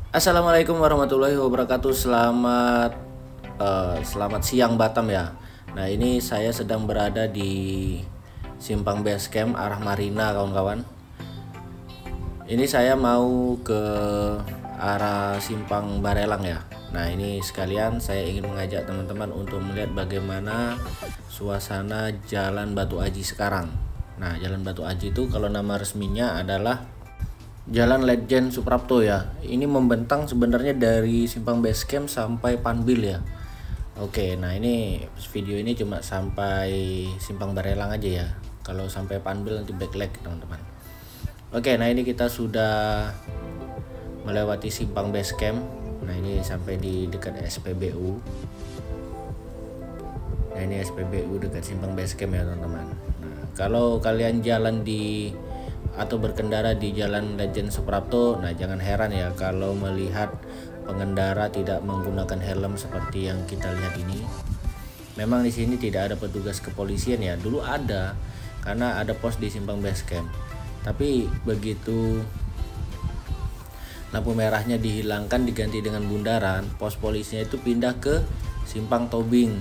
Assalamualaikum warahmatullahi wabarakatuh. Selamat siang Batam ya. Nah, ini saya sedang berada di Simpang Base Camp arah Marina kawan-kawan. Ini saya mau ke arah Simpang Barelang ya. Nah, ini sekalian saya ingin mengajak teman-teman untuk melihat bagaimana suasana Jalan Batu Aji sekarang. Nah, Jalan Batu Aji itu kalau nama resminya adalah Jalan Ledjen Suprapto ya. Ini membentang sebenarnya dari Simpang Base Camp sampai Panbil ya. Oke, nah ini video ini cuma sampai Simpang Barelang aja ya. Kalau sampai Panbil nanti backlag teman-teman. Oke, nah ini kita sudah melewati Simpang Base Camp. Nah ini sampai di dekat SPBU. Nah ini SPBU dekat Simpang Base Camp ya teman-teman. Nah, kalau kalian jalan di atau berkendara di Jalan Ledjen Suprapto, nah jangan heran ya kalau melihat pengendara tidak menggunakan helm seperti yang kita lihat ini. Memang di sini tidak ada petugas kepolisian ya. Dulu ada karena ada pos di Simpang Base Camp. Tapi begitu lampu merahnya dihilangkan diganti dengan bundaran, pos polisinya itu pindah ke Simpang Tobing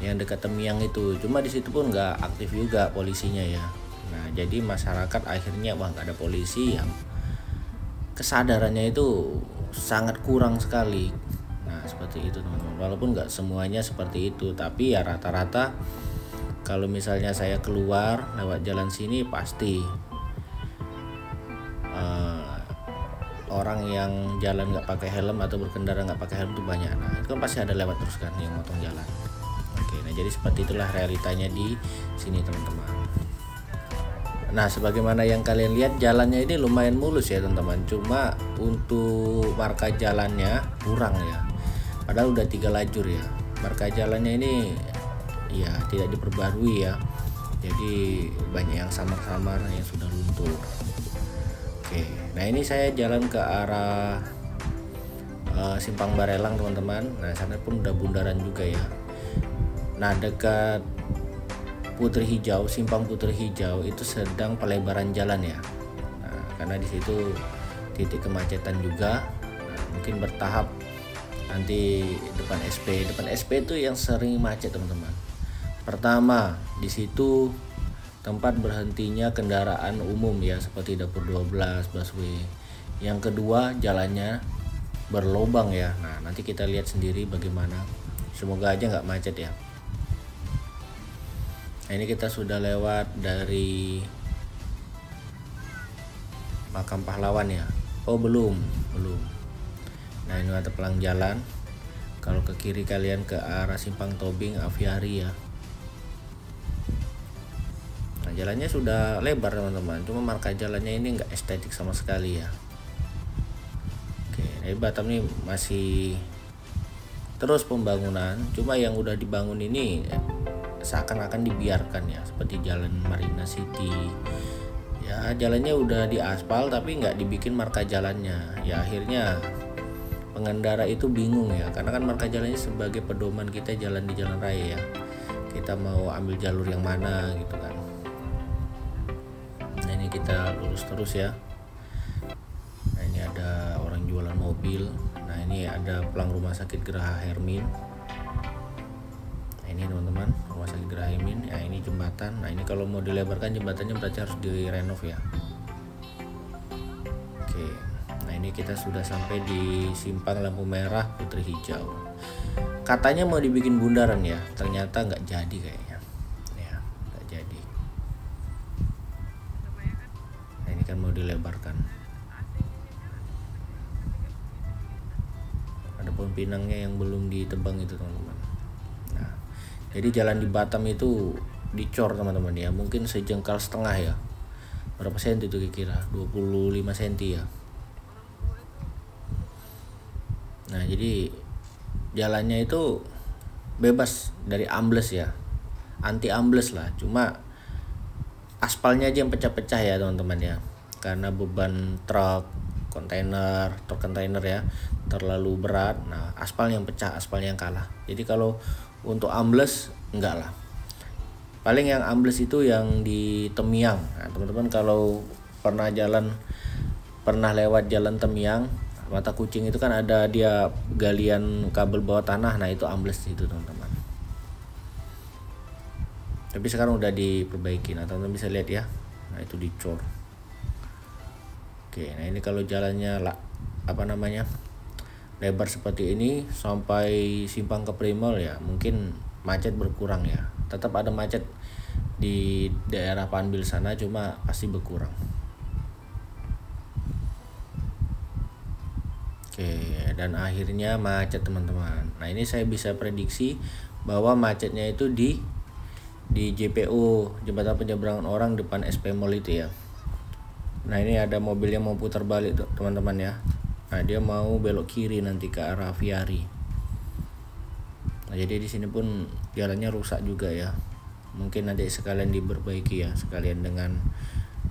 yang dekat Temiang itu. Cuma di situ pun nggak aktif juga polisinya ya. Nah, jadi masyarakat akhirnya nggak ada polisi yang kesadarannya itu sangat kurang sekali. Nah, seperti itu teman-teman. Walaupun nggak semuanya seperti itu, tapi ya rata-rata kalau misalnya saya keluar lewat jalan sini pasti orang yang jalan nggak pakai helm atau berkendara nggak pakai helm itu banyak. Nah, itu kan pasti ada lewat terus kan yang motong jalan. Oke, nah jadi seperti itulah realitanya di sini teman-teman. Nah, sebagaimana yang kalian lihat jalannya ini lumayan mulus ya teman-teman. Cuma untuk marka jalannya kurang ya. Padahal udah 3 lajur ya. Marka jalannya ini ya tidak diperbarui ya. Jadi banyak yang samar-samar yang sudah luntur. Oke, nah ini saya jalan ke arah Simpang Barelang teman-teman. Nah, sana pun udah bundaran juga ya. Nah, dekat Putri Hijau, Simpang Putri Hijau itu sedang pelebaran jalan ya. Nah, karena di situ titik kemacetan juga. Nah, mungkin bertahap nanti depan SP itu yang sering macet teman-teman. Pertama, di situ tempat berhentinya kendaraan umum ya seperti dapur 12, busway. Yang kedua, jalannya berlobang ya. Nah, nanti kita lihat sendiri bagaimana. Semoga aja nggak macet ya. Nah, ini kita sudah lewat dari Makam Pahlawan ya. Oh belum. Nah, ini ada pelang jalan. Kalau ke kiri kalian ke arah Simpang Tobing Aviari ya. Nah, jalannya sudah lebar teman-teman. Cuma marka jalannya ini nggak estetik sama sekali ya. Oke, dari Batam ini masih terus pembangunan. Cuma yang udah dibangun ini seakan-akan dibiarkan ya, seperti Jalan Marina City ya, jalannya udah diaspal tapi nggak dibikin marka jalannya ya. Akhirnya pengendara itu bingung ya, karena kan marka jalannya sebagai pedoman kita jalan di jalan raya ya, kita mau ambil jalur yang mana gitu kan. Nah, ini kita lurus terus ya. Nah, ini ada orang jualan mobil. Nah, ini ada pelang Rumah Sakit Geraha Hermin. Ini teman-teman, Rumah Sakit Geraha Hermin. Ya, ini jembatan. Nah, ini kalau mau dilebarkan jembatannya berarti harus direnov ya. Oke. Nah, ini kita sudah sampai di Simpang Lampu Merah Putri Hijau. Katanya mau dibikin bundaran ya, ternyata nggak jadi kayaknya. Ya, nggak jadi. Nah, ini kan mau dilebarkan. Ada pohon pinangnya yang belum ditebang itu teman-teman. Jadi jalan di Batam itu dicor teman-teman ya, mungkin sejengkal setengah ya. Berapa senti itu kira-kira? 25 senti ya. Nah, jadi jalannya itu bebas dari ambles ya. Anti ambles lah, cuma aspalnya aja yang pecah-pecah ya teman-teman ya. Karena beban truk kontainer ya terlalu berat. Nah, aspal yang pecah, aspal yang kalah. Jadi kalau untuk ambles enggak lah. Paling yang ambles itu yang di Temiang. Nah, teman-teman kalau pernah jalan pernah lewat jalan Temyang, Mata Kucing itu kan ada dia galian kabel bawah tanah, nah itu ambles itu teman-teman. Tapi sekarang udah diperbaiki, nah teman-teman bisa lihat ya, nah itu dicor. Oke, nah ini kalau jalannya lebar seperti ini sampai simpang ke Primol ya, mungkin macet berkurang ya. Tetap ada macet di daerah Panbil sana, cuma pasti berkurang. Oke, dan akhirnya macet teman-teman. Nah ini saya bisa prediksi bahwa macetnya itu di JPO, jembatan penyeberangan orang depan SP Mall itu ya. Nah ini ada mobil yang mau putar balik teman-teman ya. Nah dia mau belok kiri nanti ke arah Viari. Nah jadi di sini pun jalannya rusak juga ya. Mungkin nanti sekalian diperbaiki ya, sekalian dengan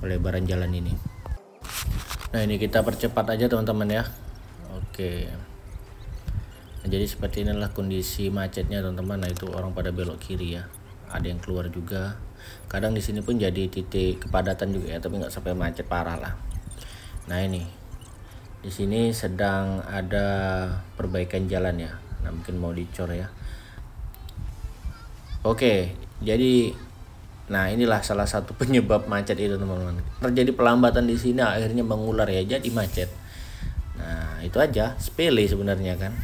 pelebaran jalan ini. Nah ini kita percepat aja teman-teman ya. Oke. Nah, jadi seperti inilah kondisi macetnya teman-teman. Nah itu orang pada belok kiri ya. Ada yang keluar juga. Kadang di sini pun jadi titik kepadatan juga ya, tapi nggak sampai macet parah lah. Nah ini di sini sedang ada perbaikan jalan ya. Nah mungkin mau dicor ya. Oke, jadi nah inilah salah satu penyebab macet itu teman-teman. Terjadi pelambatan di sini akhirnya mengular ya, jadi macet. Nah itu aja, sepele sebenarnya kan.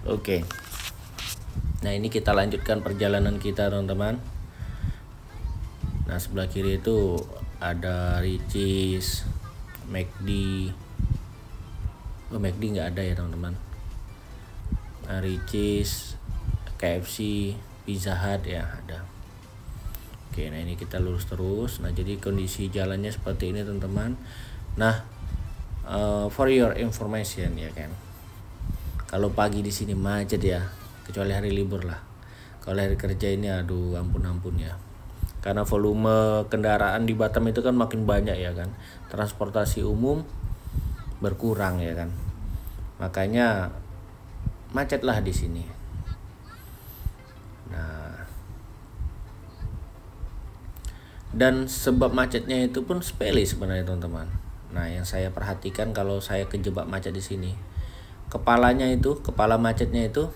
Oke. Nah ini kita lanjutkan perjalanan kita teman-teman. Nah sebelah kiri itu ada Ricis, McD. Oh McD nggak ada ya teman-teman. Nah, Ricis, KFC, Pizza Hut ya ada. Oke, nah ini kita lurus terus. Nah jadi kondisi jalannya seperti ini teman-teman. Nah for your information ya kan, kalau pagi di sini macet ya, kecuali hari libur lah. Kalau hari kerja ini aduh ampun ya, karena volume kendaraan di Batam itu kan makin banyak ya kan, transportasi umum berkurang ya kan, makanya macetlah di sini. Nah dan sebab macetnya itu pun sepele sebenarnya teman-teman. Nah yang saya perhatikan kalau saya kejebak macet di sini, kepala macetnya itu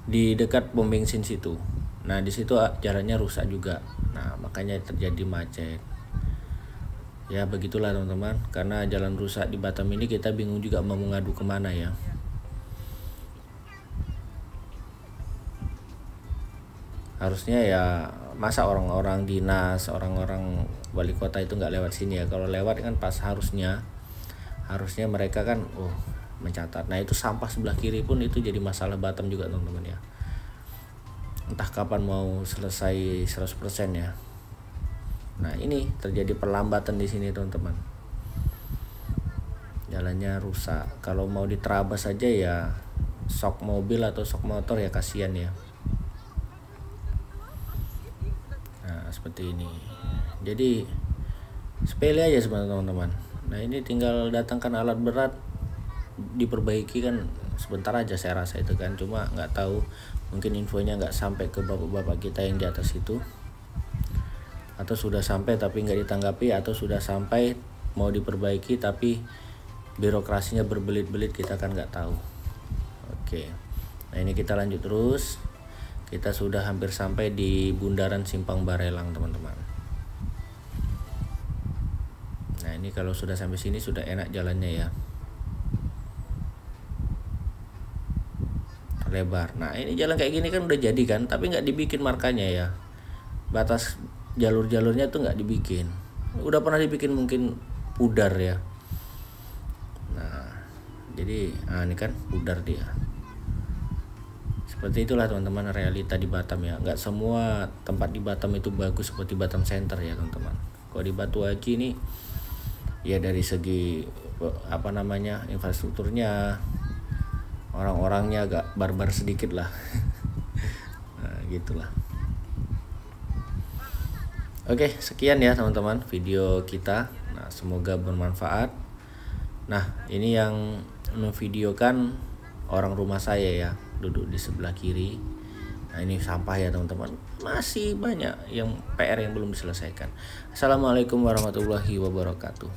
di dekat pom bensin situ. Nah di situ jalannya rusak juga. Nah makanya terjadi macet. Ya begitulah teman-teman, karena jalan rusak di Batam ini kita bingung juga mau mengadu kemana ya. Harusnya ya masa orang-orang dinas, orang-orang wali kota itu nggak lewat sini ya. Kalau lewat kan pas harusnya mereka kan mencatat. Nah itu sampah sebelah kiri pun itu jadi masalah Batam juga teman-teman ya. Entah kapan mau selesai 100% ya. Nah ini terjadi perlambatan di sini teman-teman. Jalannya rusak. Kalau mau diterabas saja ya sok mobil atau sok motor ya kasihan ya. Nah seperti ini. Jadi sepele aja sebenarnya teman-teman. Nah ini tinggal datangkan alat berat, diperbaiki kan sebentar aja saya rasa itu kan. Cuma nggak tahu, mungkin infonya nggak sampai ke bapak-bapak kita yang di atas itu, atau sudah sampai tapi nggak ditanggapi, atau sudah sampai mau diperbaiki tapi birokrasinya berbelit-belit, kita kan nggak tahu. Oke, nah ini kita lanjut terus. Kita sudah hampir sampai di bundaran Simpang Barelang teman-teman. Nah ini kalau sudah sampai sini sudah enak jalannya ya, lebar. Nah ini jalan kayak gini kan udah jadi kan, tapi nggak dibikin markanya ya, batas jalur-jalurnya tuh nggak dibikin. Udah pernah dibikin mungkin pudar ya. Nah jadi ini kan pudar dia. Seperti itulah teman-teman realita di Batam ya. Nggak semua tempat di Batam itu bagus seperti Batam Center ya teman-teman. Kalau di Batu Aji ini ya dari segi infrastrukturnya, orang-orangnya agak barbar sedikit lah. Nah gitulah. Oke, sekian ya teman-teman video kita. Nah semoga bermanfaat. Nah ini yang memvideokan orang rumah saya ya, duduk di sebelah kiri. Nah ini sampah ya teman-teman, masih banyak yang PR yang belum diselesaikan. Assalamualaikum warahmatullahi wabarakatuh.